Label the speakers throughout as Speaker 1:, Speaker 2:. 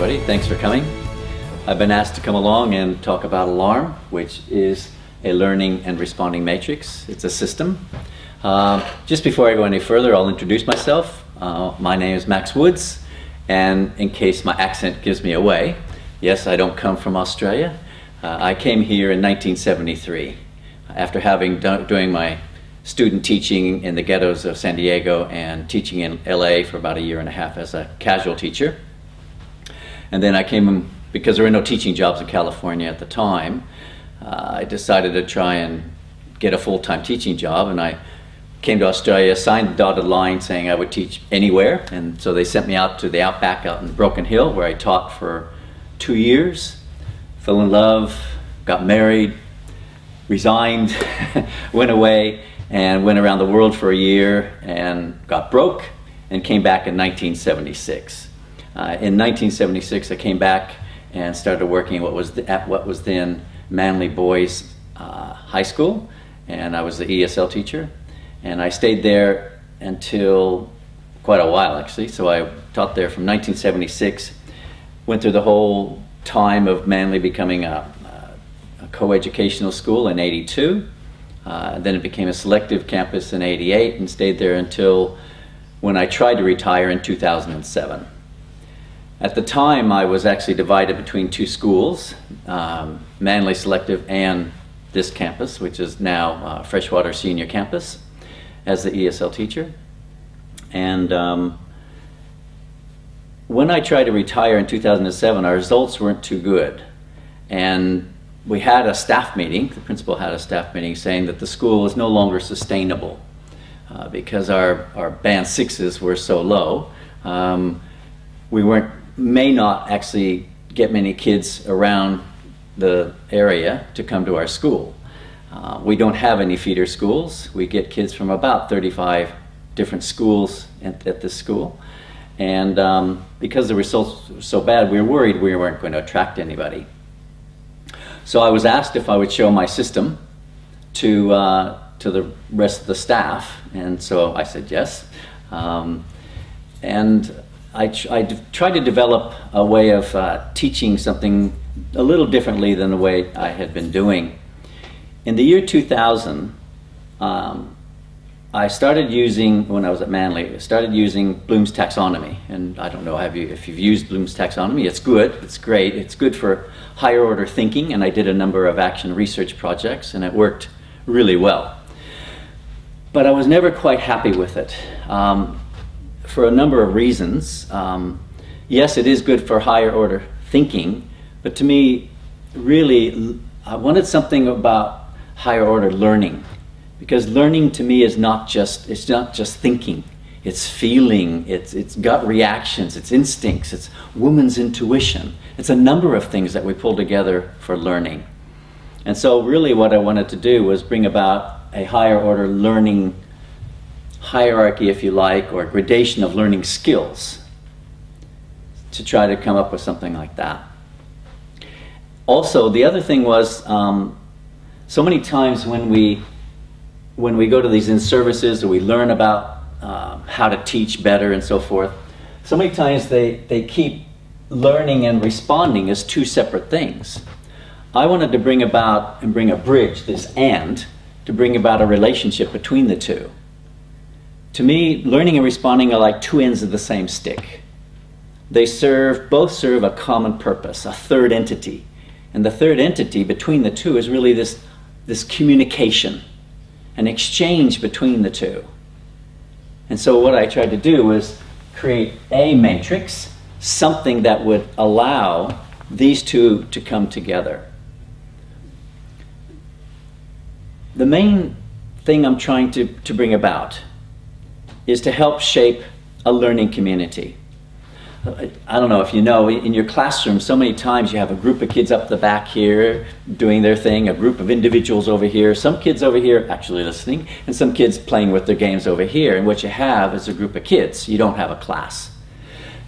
Speaker 1: everybody. Thanks for coming. I've been asked to come along and talk about ALARM, which is a learning and responding matrix. It's a system. Just before I go any further, I'll introduce myself. My name is Max Woods, and in case my accent gives me away, yes, I don't come from Australia. I came here in 1973 after doing my student teaching in the ghettos of San Diego and teaching in LA for about a year and a half as a casual teacher. And then I came, because there were no teaching jobs in California at the time, I decided to try and get a full-time teaching job, and I came to Australia, signed the dotted line saying I would teach anywhere, and so they sent me out to the outback out in Broken Hill, where I taught for 2 years, fell in love, got married, resigned, went away, and went around the world for a year and got broke and came back in 1976. In 1976, I came back and started working at what was then Manly Boys High School, and I was the ESL teacher. And I stayed there until quite a while, actually. So I taught there from 1976, went through the whole time of Manly becoming a co-educational school in '82. Then it became a selective campus in '88 and stayed there until when I tried to retire in 2007. At the time, I was actually divided between two schools, Manly Selective and this campus, which is now Freshwater Senior Campus, as the ESL teacher. And when I tried to retire in 2007, our results weren't too good. And we had a staff meeting, the principal had a staff meeting saying that the school is no longer sustainable because our band sixes were so low. We may not actually get many kids around the area to come to our school. We don't have any feeder schools. We get kids from about 35 different schools at this school. And because the results were so bad, we were worried we weren't going to attract anybody. So I was asked if I would show my system to the rest of the staff, and so I said yes. And I tried to develop a way of teaching something a little differently than the way I had been doing. In the year 2000, I started using, when I was at Manly, I started using Bloom's taxonomy. And I don't know if you've used Bloom's taxonomy. It's good, it's great. It's good for higher order thinking, and I did a number of action research projects, and it worked really well. But I was never quite happy with it. For a number of reasons. Yes, it is good for higher order thinking, but to me, really, I wanted something about higher order learning, because learning to me is not just thinking. It's feeling, it's gut reactions, it's instincts, it's woman's intuition. It's a number of things that we pull together for learning. And so really what I wanted to do was bring about a higher order learning hierarchy, if you like, or gradation of learning skills, to try to come up with something like that. Also, the other thing was, so many times when we go to these in-services or we learn about how to teach better and so forth, so many times they keep learning and responding as two separate things. I wanted to bring a bridge, to bring about a relationship between the two. To me, learning and responding are like two ends of the same stick. They both serve a common purpose, a third entity. And the third entity between the two is really this communication, an exchange between the two. And so what I tried to do was create a matrix, something that would allow these two to come together. The main thing I'm trying to bring about is to help shape a learning community. I don't know if you know, in your classroom, so many times you have a group of kids up the back here doing their thing, a group of individuals over here, some kids over here actually listening, and some kids playing with their games over here. And what you have is a group of kids. You don't have a class.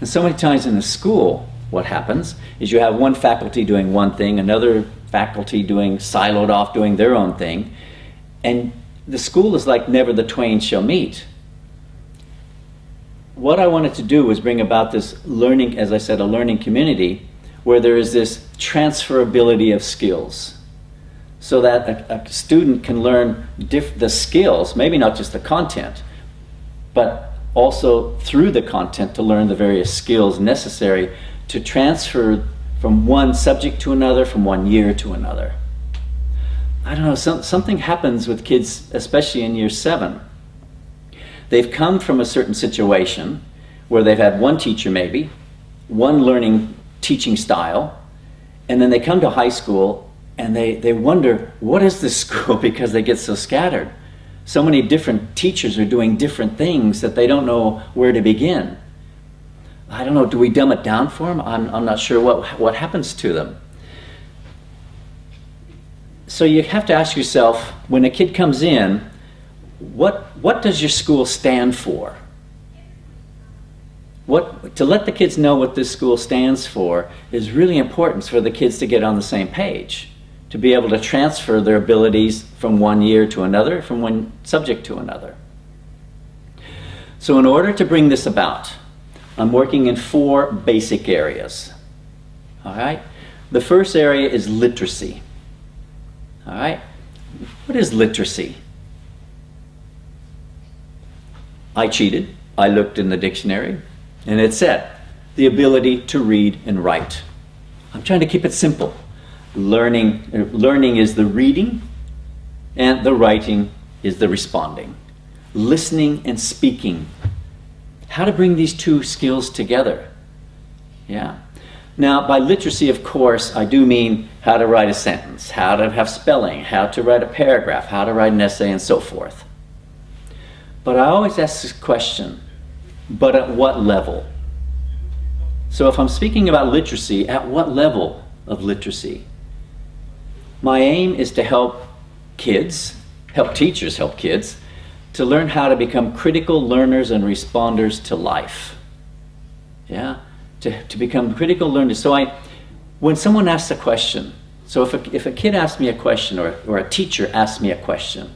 Speaker 1: And so many times in a school, what happens is you have one faculty doing one thing, another faculty siloed off doing their own thing, and the school is like never the twain shall meet. what I wanted to do was bring about this learning, as I said, a learning community where there is this transferability of skills, so that a student can learn the skills, maybe not just the content, but also through the content to learn the various skills necessary to transfer from one subject to another, from one year to another. I don't know, something happens with kids, especially in year 7. They've come from a certain situation where they've had one teacher maybe, one learning teaching style, and then they come to high school and they wonder, what is this school? Because they get so scattered. So many different teachers are doing different things that they don't know where to begin. I don't know, do we dumb it down for them? I'm not sure what happens to them. So you have to ask yourself, when a kid comes in, what does your school stand for? To let the kids know what this school stands for is really important for the kids to get on the same page, to be able to transfer their abilities from one year to another, from one subject to another. So in order to bring this about, I'm working in 4 basic areas. All right? The first area is literacy. All right? What is literacy? I cheated. I looked in the dictionary, and it said, the ability to read and write. I'm trying to keep it simple. Learning is the reading, and the writing is the responding. Listening and speaking. How to bring these 2 skills together. Yeah. Now, by literacy, of course, I do mean how to write a sentence, how to have spelling, how to write a paragraph, how to write an essay, and so forth. But I always ask this question, but at what level? So if I'm speaking about literacy, at what level of literacy? My aim is to help kids, help teachers help kids, to learn how to become critical learners and responders to life. Yeah? To become critical learners. So when someone asks a question, so if a kid asks me a question, or a teacher asks me a question,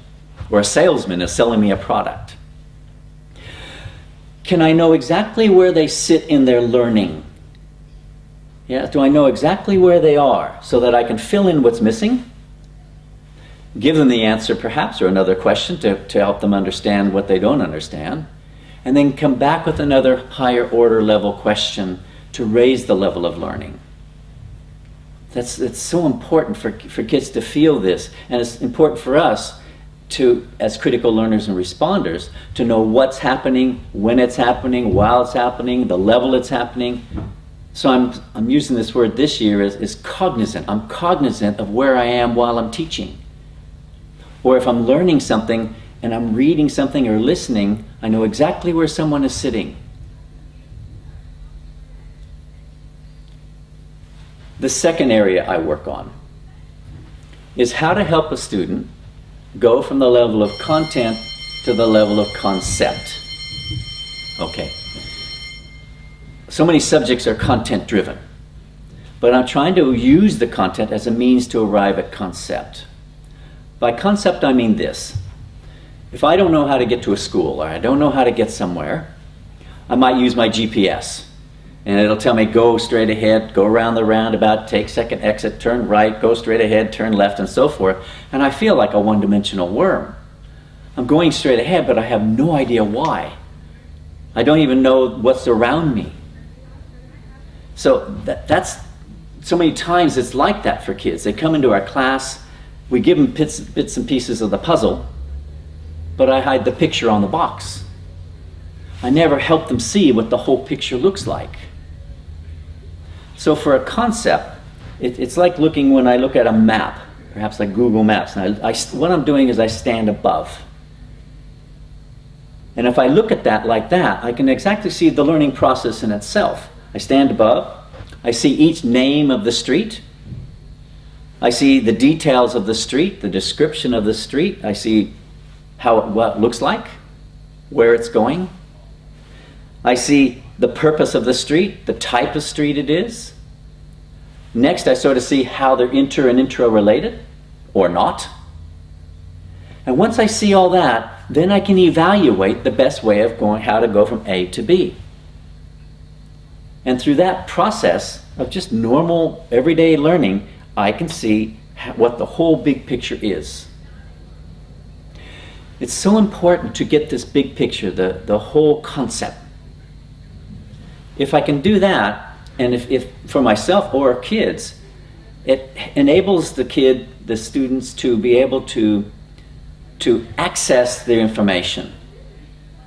Speaker 1: or a salesman is selling me a product, can I know exactly where they sit in their learning? Yeah, do I know exactly where they are so that I can fill in what's missing? Give them the answer perhaps, or another question to help them understand what they don't understand, and then come back with another higher order level question to raise the level of learning. It's so important for kids to feel this, and it's important for us to, as critical learners and responders, to know what's happening, when it's happening, while it's happening, the level it's happening. So I'm using this word this year as cognizant. I'm cognizant of where I am while I'm teaching. Or if I'm learning something and I'm reading something or listening, I know exactly where someone is sitting. The second area I work on is how to help a student go from the level of content to the level of concept. Okay. So many subjects are content driven, but I'm trying to use the content as a means to arrive at concept. By concept, I mean this. If I don't know how to get to a school, or I don't know how to get somewhere, I might use my GPS. And it'll tell me, go straight ahead, go around the roundabout, take second exit, turn right, go straight ahead, turn left, and so forth. And I feel like a one-dimensional worm. I'm going straight ahead, but I have no idea why. I don't even know what's around me. So that's so many times it's like that for kids. They come into our class, we give them bits and pieces of the puzzle, but I hide the picture on the box. I never help them see what the whole picture looks like. So for a concept, it's like looking when I look at a map, perhaps like Google Maps. And what I'm doing is I stand above. And if I look at that like that, I can exactly see the learning process in itself. I stand above. I see each name of the street. I see the details of the street, the description of the street. I see what it looks like, where it's going. I see the purpose of the street, the type of street it is. Next, I sort of see how they're inter and intro related, or not. And once I see all that, then I can evaluate the best way of how to go from A to B. And through that process of just normal, everyday learning, I can see what the whole big picture is. It's so important to get this big picture, the whole concept. If I can do that, and if for myself or kids, it enables the students to be able to access their information.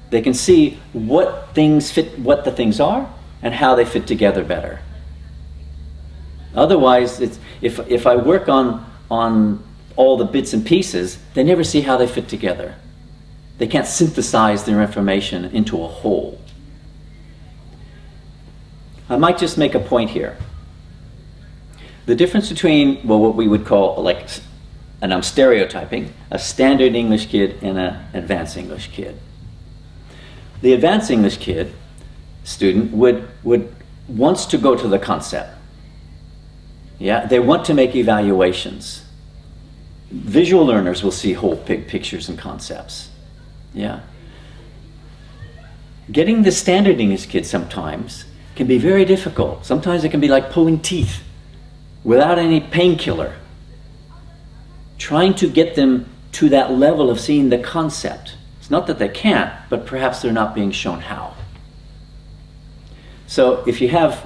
Speaker 1: They can see what things fit, what the things are, and how they fit together better. Otherwise, if I work on all the bits and pieces, they never see how they fit together. They can't synthesize their information into a whole. I might just make a point here. The difference between, well, what we would call, like, and I'm stereotyping, a standard English kid and an advanced English kid. The advanced English kid, student, would wants to go to the concept. Yeah, they want to make evaluations. Visual learners will see whole big pictures and concepts. Yeah. Getting the standard English kid sometimes can be very difficult. Sometimes it can be like pulling teeth without any painkiller. Trying to get them to that level of seeing the concept. It's not that they can't, but perhaps they're not being shown how. So if you have,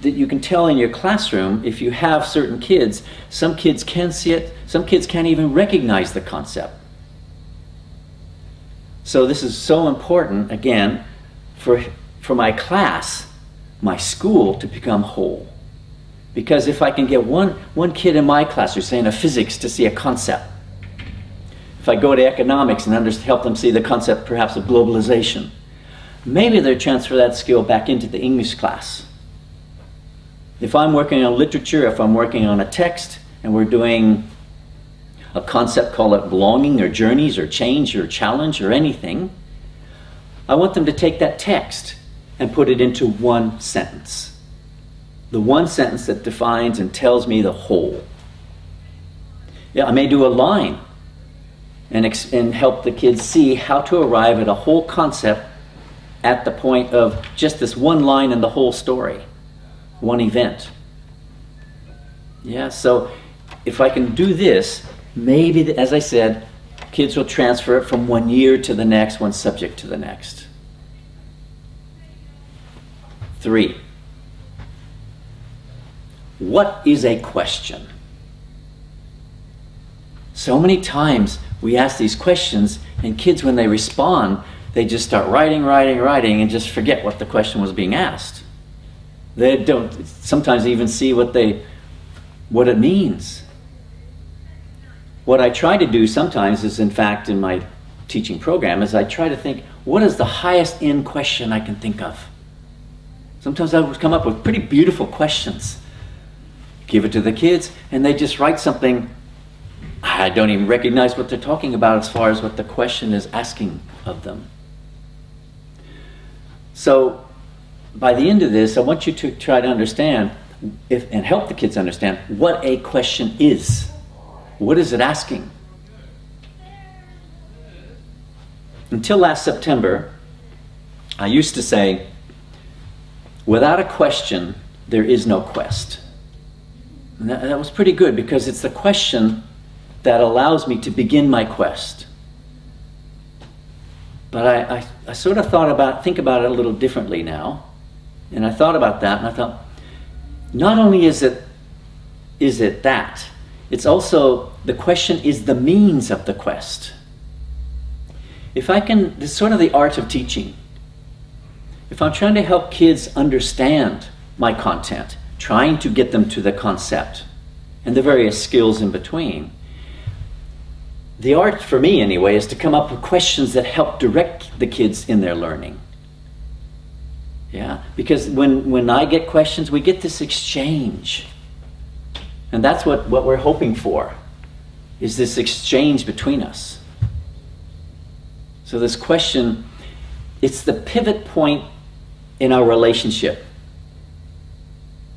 Speaker 1: that you can tell in your classroom, if you have certain kids, some kids can see it, some kids can't even recognize the concept. So this is so important, again, for my class, my school, to become whole. Because if I can get one kid in my class, or say in a physics, to see a concept, if I go to economics and help them see the concept perhaps of globalization, maybe they'll transfer that skill back into the English class. If I'm working on literature, if I'm working on a text, and we're doing a concept, call it belonging or journeys or change or challenge or anything, I want them to take that text and put it into one sentence. The one sentence that defines and tells me the whole. Yeah, I may do a line and help the kids see how to arrive at a whole concept at the point of just this one line in the whole story, one event. Yeah, so if I can do this, maybe, as I said, kids will transfer it from one year to the next, one subject to the next. 3. What is a question? So many times we ask these questions, and kids, when they respond, they just start writing, and just forget what the question was being asked. They don't sometimes even see what it means. What I try to do sometimes is, in fact, in my teaching program, is I try to think, what is the highest end question I can think of? Sometimes I would come up with pretty beautiful questions. Give it to the kids, and they just write something. I don't even recognize what they're talking about as far as what the question is asking of them. So by the end of this, I want you to try to understand and help the kids understand what a question is. What is it asking? Until last September, I used to say, without a question, there is no quest. And that was pretty good, because it's the question that allows me to begin my quest. But I sort of think about it a little differently now. And I thought about that, and I thought, not only is it that, it's also, the question is the means of the quest. If I can, this is sort of the art of teaching. If I'm trying to help kids understand my content, trying to get them to the concept and the various skills in between, the art, for me anyway, is to come up with questions that help direct the kids in their learning. Yeah, because when I get questions, we get this exchange. And that's what we're hoping for, is this exchange between us. So this question, it's the pivot point in our relationship.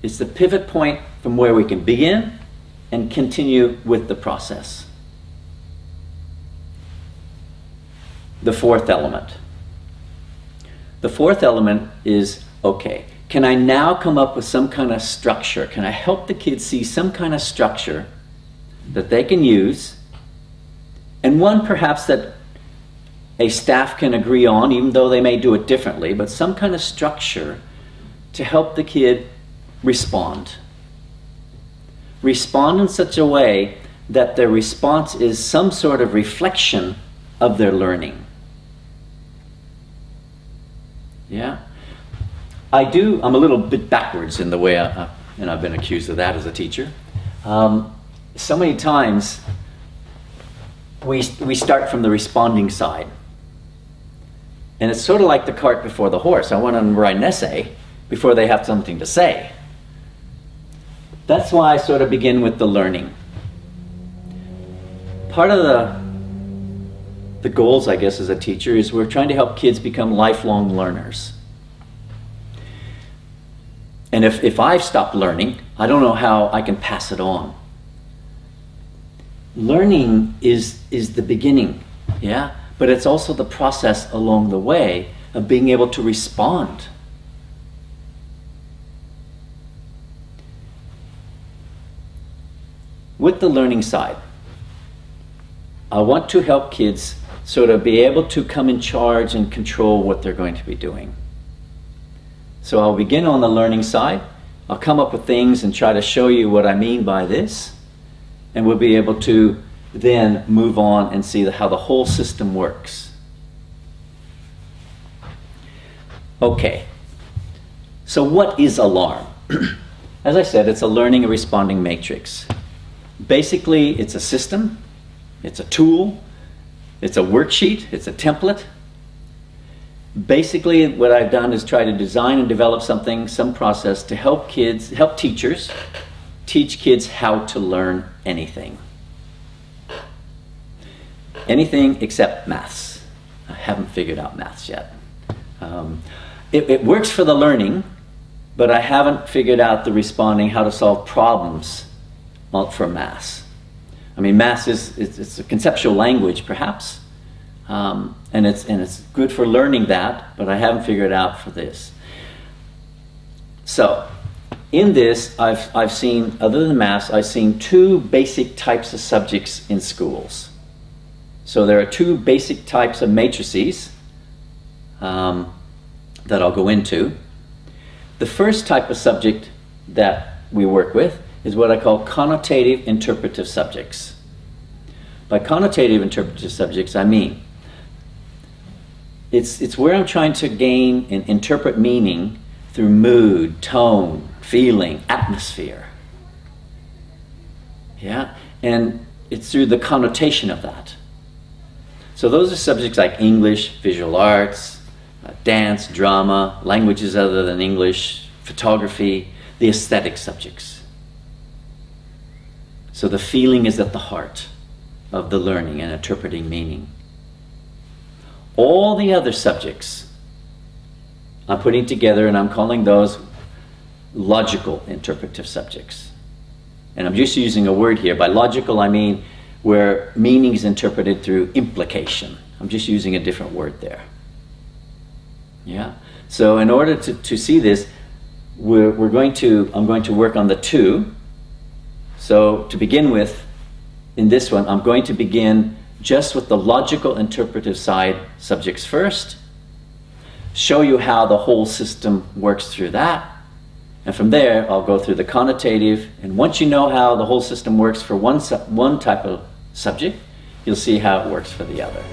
Speaker 1: It's the pivot point from where we can begin and continue with the process. the fourth element. The fourth element is, okay, can I now come up with some kind of structure? Can I help the kids see some kind of structure that they can use, and one perhaps that a staff can agree on, even though they may do it differently, but some kind of structure to help the kid respond. Respond in such a way that their response is some sort of reflection of their learning. Yeah? I'm a little bit backwards in the way and I've been accused of that as a teacher. So many times we start from the responding side. And it's sort of like the cart before the horse. I want them to write an essay before they have something to say. That's why I sort of begin with the learning. Part of the goals, I guess, as a teacher is we're trying to help kids become lifelong learners. And if I've stopped learning, I don't know how I can pass it on. Learning is the beginning, yeah? But it's also the process along the way of being able to respond. With the learning side, I want to help kids sort of be able to come in charge and control what they're going to be doing. So I'll begin on the learning side. I'll come up with things and try to show you what I mean by this. And we'll be able to then move on and see how the whole system works. Okay, so what is alarm? As I said, it's a learning and responding matrix. Basically, it's a system, it's a tool, it's a worksheet, it's a template. Basically, what I've done is try to design and develop some process to help teachers teach kids how to learn anything. Anything except maths. I haven't figured out maths yet. It works for the learning, but I haven't figured out the responding, how to solve problems for maths. I mean, maths it's a conceptual language, perhaps, and it's good for learning that, but I haven't figured it out for this. So, in this, I've seen, other than maths, I've seen two basic types of subjects in schools. So there are two basic types of matrices that I'll go into. The first type of subject that we work with is what I call connotative interpretive subjects. By connotative interpretive subjects, I mean it's where I'm trying to gain and interpret meaning through mood, tone, feeling, atmosphere. Yeah, and it's through the connotation of that. So those are subjects like English, visual arts, dance, drama, languages other than English, photography, the aesthetic subjects. So the feeling is at the heart of the learning and interpreting meaning. All the other subjects I'm putting together, and I'm calling those logical interpretive subjects. And I'm just using a word here. By logical, I mean where meaning is interpreted through implication. I'm just using a different word there. Yeah. So in order to see this, I'm going to work on the two. So to begin with, in this one, I'm going to begin just with the logical interpretive side subjects first, show you how the whole system works through that, and from there I'll go through the connotative, and once you know how the whole system works for one type of subject, you'll see how it works for the other.